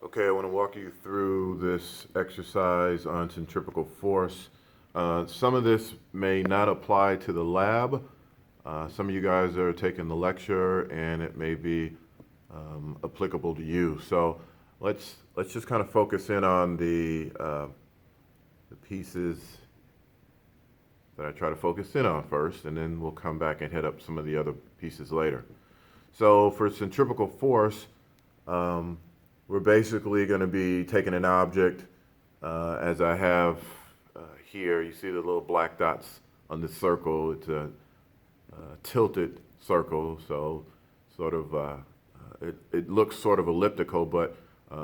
Okay, I want to walk you through this exercise on centripetal force. Some of this may not apply to the lab. Some of you guys are taking the lecture and it may be applicable to you. So let's just kind of focus in on the pieces that I try to focus in on first, and then we'll come back and hit up some of the other pieces later. So for centripetal force, we're basically going to be taking an object, as I have here. You see the little black dots on this circle. It's a tilted circle, so sort of it looks sort of elliptical, but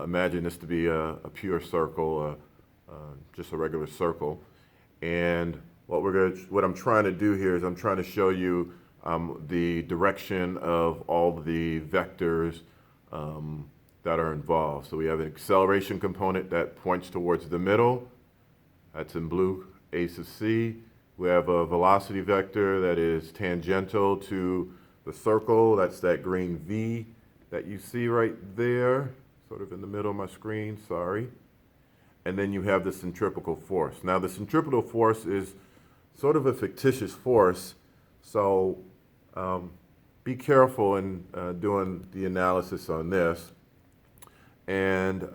imagine this to be a pure circle, just a regular circle. And what I'm trying to do here is I'm trying to show you the direction of all the vectors that are involved. So we have an acceleration component that points towards the middle. That's in blue, A sub C. We have a velocity vector that is tangential to the circle. That's that green V that you see right there, sort of in the middle of my screen, sorry. And then you have the centripetal force. Now the centripetal force is sort of a fictitious force, so be careful in doing the analysis on this. And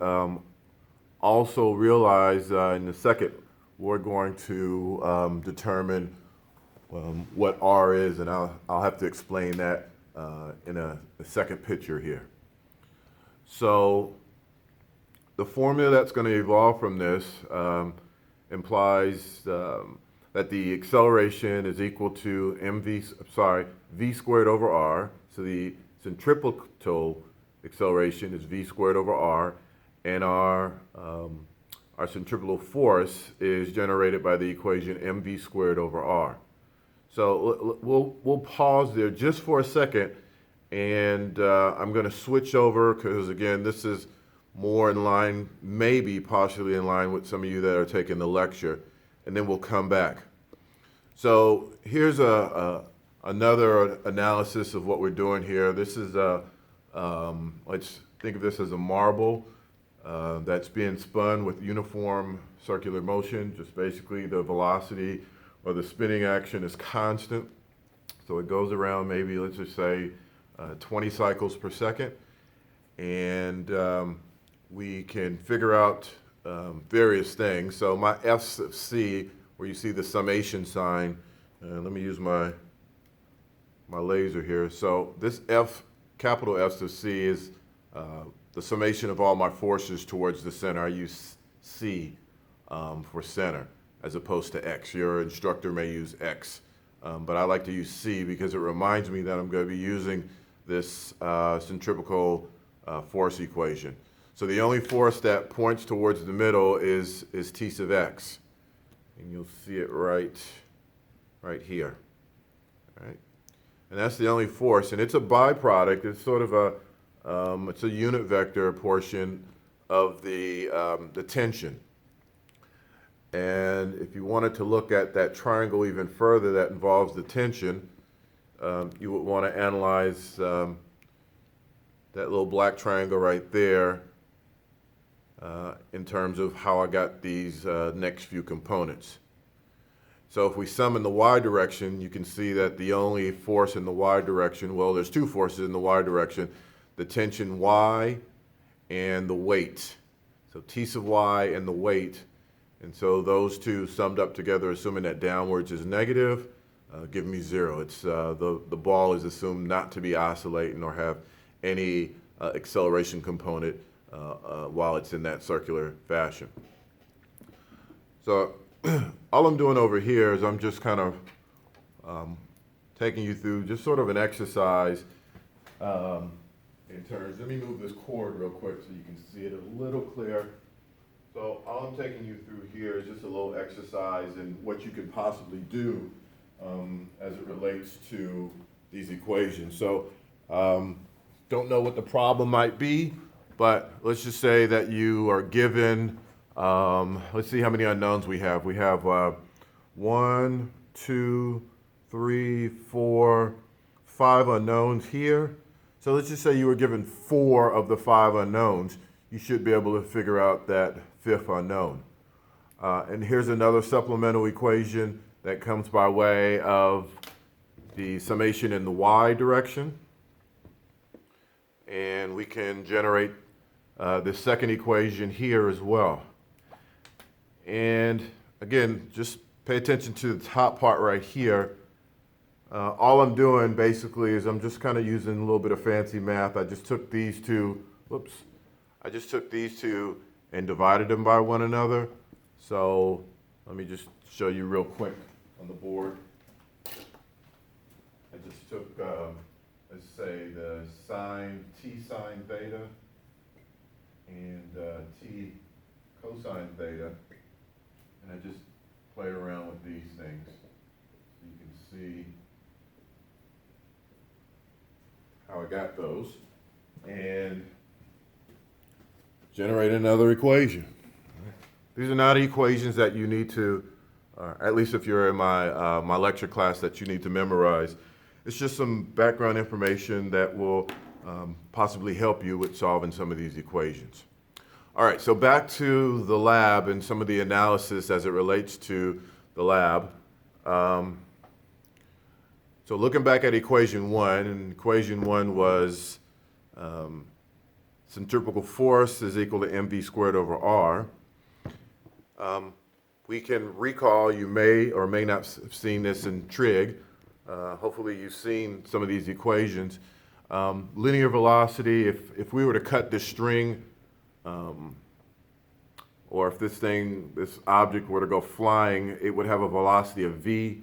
also realize in a second, we're going to determine what R is, and I'll have to explain that in a second picture here. So the formula that's going to evolve from this implies that the acceleration is equal to v squared over r. So the centripetal acceleration is v squared over r, and our centripetal force is generated by the equation mv squared over r. So we'll pause there just for a second, and I'm going to switch over because, again, this is more in line, maybe partially in line with some of you that are taking the lecture, and then we'll come back. So here's another analysis of what we're doing here. This is let's think of this as a marble that's being spun with uniform circular motion. Just basically the velocity or the spinning action is constant. So it goes around maybe, let's just say, 20 cycles per second. And we can figure out various things. So my F sub C, where you see the summation sign, let me use my laser here. So this capital F sub C is the summation of all my forces towards the center. I use C for center as opposed to X. Your instructor may use X, but I like to use C because it reminds me that I'm going to be using this centripetal force equation. So the only force that points towards the middle is T sub X, and you'll see it right here. Right? And that's the only force, and it's a byproduct. It's sort of it's a unit vector portion of the tension. And if you wanted to look at that triangle even further that involves the tension, you would want to analyze that little black triangle right there in terms of how I got these next few components. So if we sum in the y direction, you can see that the only force in the y direction, well, there's two forces in the y direction, the tension y and the weight. So T sub y and the weight. And so those two summed up together, assuming that downwards is negative, give me 0. It's the ball is assumed not to be oscillating or have any acceleration component while it's in that circular fashion. So all I'm doing over here is I'm just kind of taking you through just sort of an exercise in terms, let me move this cord real quick so you can see it a little clearer. So all I'm taking you through here is just a little exercise in what you could possibly do as it relates to these equations. So don't know what the problem might be, but let's just say that you are given, let's see how many unknowns we have. We have 1, 2, 3, 4, 5 unknowns here. So let's just say you were given 4 of the 5 unknowns. you should be able to figure out that fifth unknown. And here's another supplemental equation that comes by way of the summation in the y direction. And we can generate the second equation here as well. And again, just pay attention to the top part right here. All I'm doing basically is I'm just kind of using a little bit of fancy math. I just took these two, and divided them by one another. So let me just show you real quick on the board. I just took, let's say, the t sine theta and t cosine theta, and I just play around with these things. So you can see how I got those, and generate another equation. These are not equations that you need to, at least if you're in my, my lecture class, that you need to memorize. It's just some background information that will possibly help you with solving some of these equations. All right, so back to the lab and some of the analysis as it relates to the lab. So looking back at equation one, and equation one was centripetal force is equal to mv squared over r. We can recall, you may or may not have seen this in trig. Hopefully you've seen some of these equations. Linear velocity, if we were to cut this string, or if this object were to go flying, it would have a velocity of v,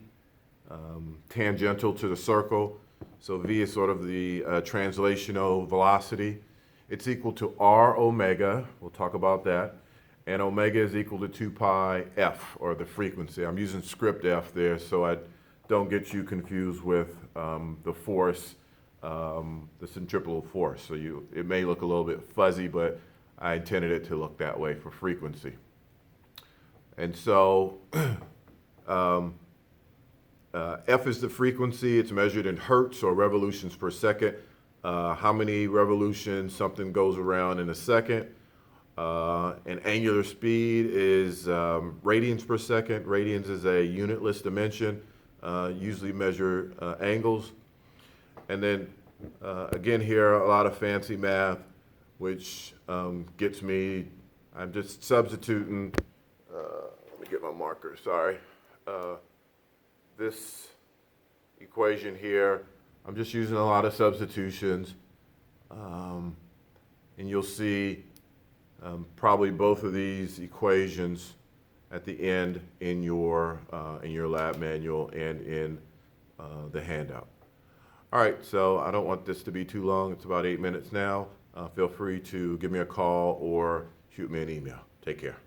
tangential to the circle. So v is sort of the translational velocity. It's equal to r omega, we'll talk about that, and omega is equal to 2 pi f, or the frequency. I'm using script f there so I don't get you confused with the force, the centripetal force. So it may look a little bit fuzzy, but I intended it to look that way for frequency. And so F is the frequency. It's measured in hertz, or revolutions per second. How many revolutions something goes around in a second. And angular speed is radians per second. Radians is a unitless dimension, usually measure angles. And then again here, a lot of fancy math, which gets me, I'm just substituting, let me get my marker, sorry. This equation here, I'm just using a lot of substitutions. And you'll see probably both of these equations at the end in your lab manual and in the handout. All right, so I don't want this to be too long. It's about 8 minutes now. Feel free to give me a call or shoot me an email. Take care.